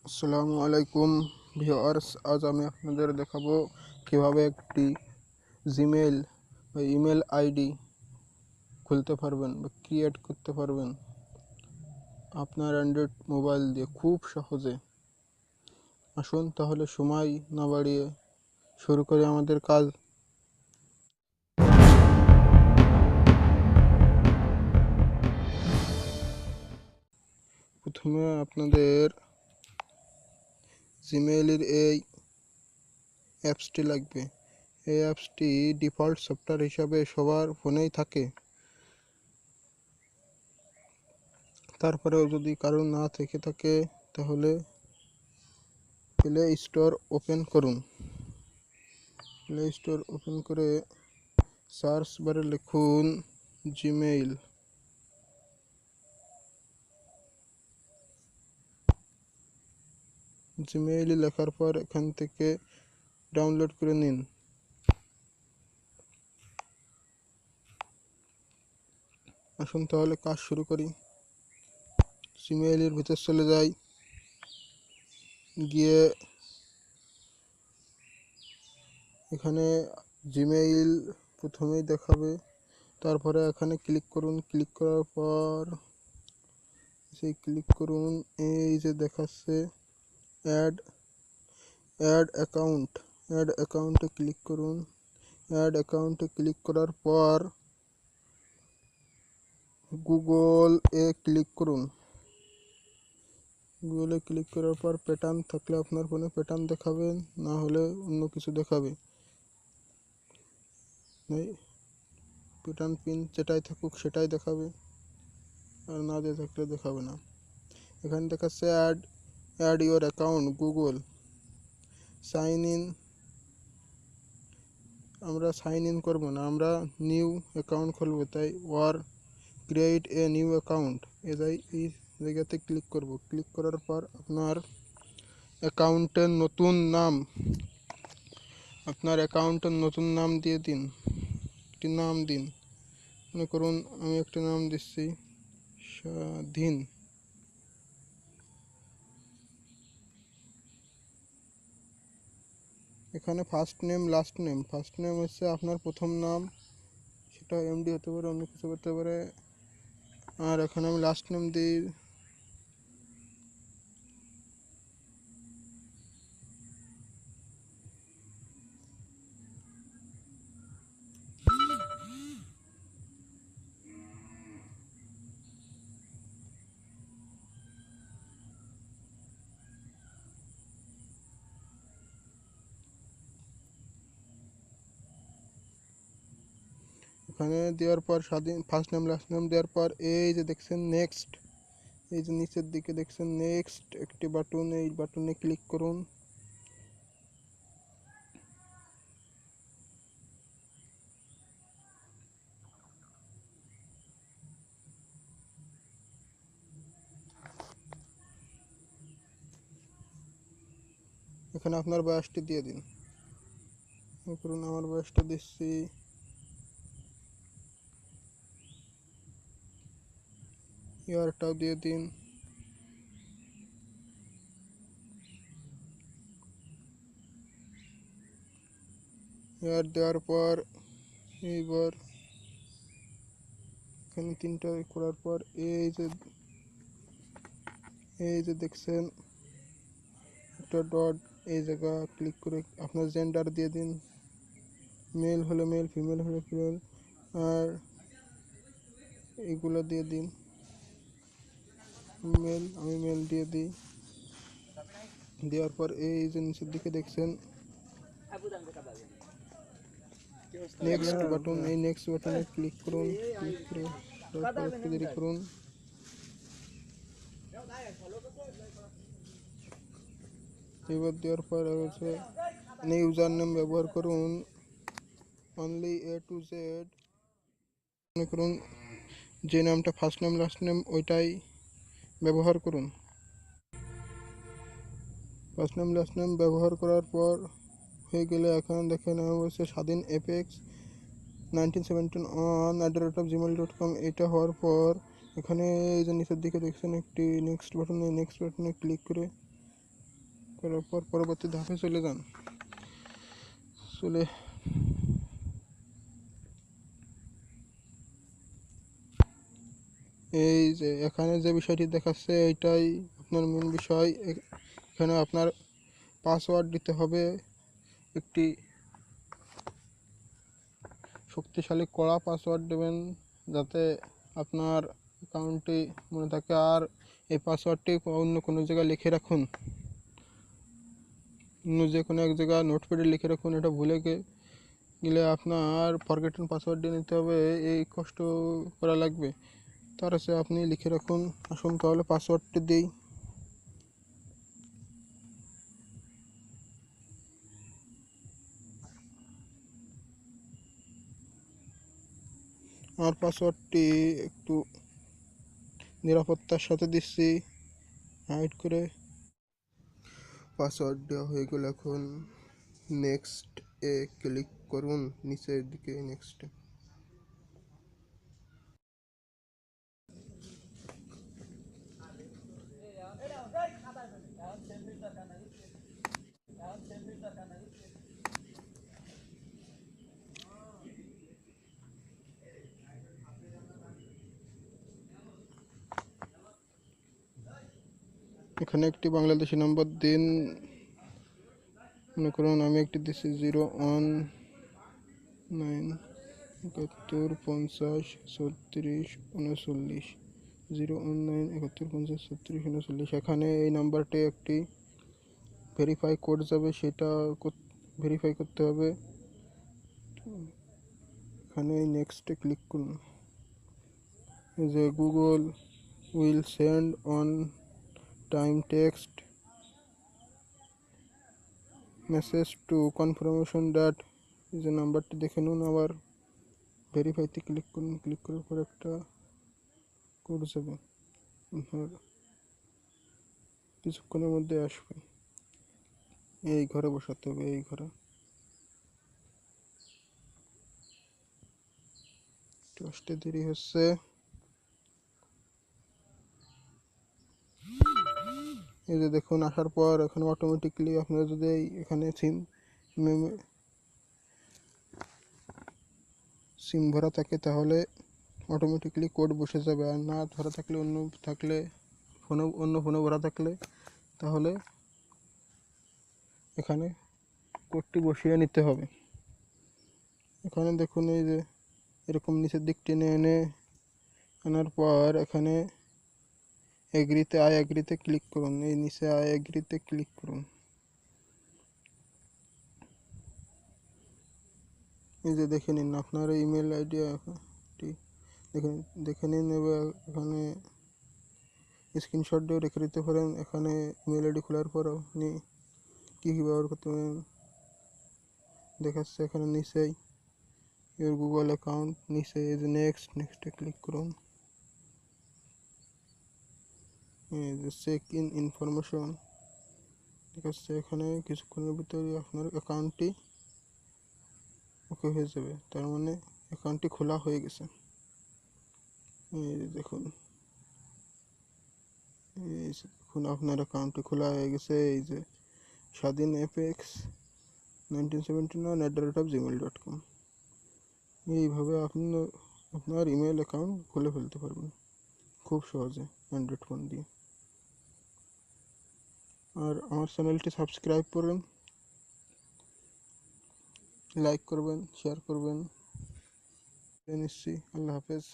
আসসালামু আলাইকুম ভিউয়ার্স, আজ আমি আপনাদের দেখাবো কিভাবে একটি জিমেইল বা ইমেল আইডি খুলতে পারবেন বা ক্রিয়েট করতে পারবেন আপনার অ্যান্ড্রয়েড মোবাইল দিয়ে খুব সহজে। আসুন তাহলে সময় না বাড়িয়ে শুরু করি আমাদের কাজ। প্রথমে আপনাদের জিমেইলের এই অ্যাপসটি লাগবে। এই অ্যাপসটি ডিফল্ট সফটওয়্যার হিসাবে সবার ফোনেই থাকে। তারপরেও যদি কারো না থেকে থাকে তাহলে প্লে স্টোর ওপেন করুন। প্লে স্টোর ওপেন করে সার্চ বারে লিখুন জিমেইল। জিমেইল লেখার পর এখান থেকে ডাউনলোড করে নিন। আসুন তাহলে কাজ শুরু করি। জিমেইলের ভিতর চলে যাই, গিয়ে এখানে জিমেইল প্রথমেই দেখাবে। তারপরে এখানে ক্লিক করুন। ক্লিক করার পর ক্লিক করুন, এই যে দেখাচ্ছে অ্যাড অ্যাকাউন্টে ক্লিক করুন। অ্যাড অ্যাকাউন্টে ক্লিক করার পর গুগল এ ক্লিক করুন। গুগলে ক্লিক করার পর প্যাটার্ন থাকলে আপনার ফোনে প্যাটার্ন দেখাবে, না হলে অন্য কিছু দেখাবে। প্যাটার্ন পিন যেটাই থাকুক সেটাই দেখাবে, আর না দিয়ে থাকলে দেখাবে না। এখানে দেখাচ্ছে add your account Google sign in. আমরা সাইন ইন করবো না, আমরা নিউ অ্যাকাউন্ট খুলবো, তাই ক্রিয়েট এ নিউ অ্যাকাউন্ট এই জায়গাতে ক্লিক করব। ক্লিক করার পর আপনার অ্যাকাউন্টের নতুন নাম দিয়ে দিন। একটি নাম দিন, মনে করুন আমি একটা নাম দিচ্ছি স্বাধীন। এখানে first name last name. First name হচ্ছে আপনার প্রথম নাম, সেটা এমডি হতে পারে, অন্য কিছু হতে পারে। আর এখানে আমি লাস্ট নেম দিই। এখানে দেওয়ার পর স্বাধীন ফার্স্ট নেম লাস্ট নেম দেওয়ার পর এই যে দেখছেন নেক্সট, এই যে নিচের দিকে দেখছেন নেক্সট একটি বাটন, এই বাটনে ক্লিক করুন। এখানে আপনার বয়সটি দিয়ে দিন। করুন, আমার বয়সটা দিচ্ছি ইয়ারটাও দিয়ে দিন। ইয়ার দেওয়ার পর এইবার এখানে তিনটা করার পর এই যে দেখছেন একটা ডট, এই জায়গা ক্লিক করে আপনার জেন্ডার দিয়ে দিন। মেল হলে মেল, ফিমেল হলে ফিমেল, আর এইগুলো দিয়ে দিন। আমি মেল দিয়ে দিই। দেওয়ার পর এই যে নিচের দিকে দেখছেন নেক্সট বাটন, এই নেক্সট বাটনে ক্লিক করুন। ক্লিক করে তারপর একটু দেরি করুন। এবার দেওয়ার পর হচ্ছে ইউজার নেম ব্যবহার করুন অনলি A to Z। মনে করুন যে নামটা ফার্স্ট নেম লাস্ট নেম ওইটাই ব্যবহার করুন। ফার্স্ট নেম লাস্ট নেম ব্যবহার করার পর হয়ে গেলে এখন দেখেন হচ্ছে স্বাধীন এপেক্স 1917 @gmail.com। এটা হওয়ার পর এখানে এই যে নিচের দিকে দেখছেন একটি নেক্সট বাটনে ক্লিক করে করার পর পরবর্তী ধাপে চলে যান। এই যে এখানে যে বিষয়টি দেখাচ্ছে এইটাই আপনার মেন বিষয়। এখানে আপনার পাসওয়ার্ড দিতে হবে, একটি শক্তিশালী কড়া পাসওয়ার্ড দেবেন যাতে আপনার অ্যাকাউন্টটি মনে থাকে। আর এই পাসওয়ার্ডটি অন্য কোনো জায়গায় লিখে রাখুন, অন্য যে কোনো এক জায়গায় নোটপ্যাডে লিখে রাখুন। এটা ভুলে গেলে আপনার ফরগেটেন পাসওয়ার্ড দিয়ে নিতে হবে, এই কষ্ট করা লাগবে। তার সাথে আপনি লিখে রাখুন। আসুন তাহলে পাসওয়ার্ডটি দিই। আমার পাসওয়ার্ডটি একটু নিরাপত্তার সাথে দিচ্ছি, হাইড করে। পাসওয়ার্ড দেওয়া হয়ে গেল, এখন নেক্সট এ ক্লিক করুন, নিচের দিকে নেক্সট। এখানে একটি বাংলাদেশি নাম্বার দিন, মনে করুন আমি একটি দিচ্ছি 019 71 50 36 39, 019 71 50 36 39। এখানে এই নাম্বারটি একটি ভেরিফাই কোড যাবে, সেটা ভেরিফাই করতে হবে। এখানে নেক্সটে ক্লিক করুন। যে Google will send on time text message to confirmation that, যে নাম্বারটি দেখে নিন। আবার ভেরিফাইতে ক্লিক করুন, ক্লিক করার পর একটা কোড যাবে, কিছুক্ষণের মধ্যে আসবে। এই ঘরে বসাতে হবে, এই ঘরে। আসতে দেরি হচ্ছে। এই যে দেখুন আসার পর এখানে অটোমেটিকলি আপনারা যদি এখানে সিম ভরা থাকে তাহলে অটোমেটিকলি কোড বসে যাবে। আর না ভরা থাকলে, অন্য ফোনে ভরা থাকলে তাহলে এখানে কোডটি বসিয়ে নিতে হবে। এখানে দেখুন এই যে এরকম নিচের দিক টেনে আনার পর এখানে এগ্রিতে ক্লিক করুন। এই নিচে এগ্রিতে ক্লিক করুন। এই যে দেখে নিন আপনার ইমেল আইডি দেখে নিন। এবার এখানে স্ক্রিনশট দিয়ে রেখে দিতে পারেন। এখানে ইমেল আইডি খোলার পর আপনি কী ব্যবহার করতে পারেন দেখাচ্ছে এখানে নিচেই ইউর গুগল অ্যাকাউন্ট। নিচে এই যে নেক্সটে ক্লিক করুন। এই যে চেক ইন ইনফরমেশন দেখাচ্ছে, এখানে কিছুক্ষণের ভিতরে আপনার অ্যাকাউন্টটি ওকে হয়ে যাবে। তার মানে অ্যাকাউন্টটি খোলা হয়ে গেছে। এই দেখুন আপনার অ্যাকাউন্টটি খোলা হয়ে গেছে। এই যে স্বাধীন FX 1979@gmail.com। এইভাবে আপনি আপনার ইমেল অ্যাকাউন্ট খুলে ফেলতে পারবেন খুব সহজে অ্যান্ড্রয়েড ফোন দিয়ে। আর আমার চ্যানেলটি সাবস্ক্রাইব করবেন, লাইক করবেন, শেয়ার করবেন। নিশ্চয়ই। আল্লাহ হাফেজ।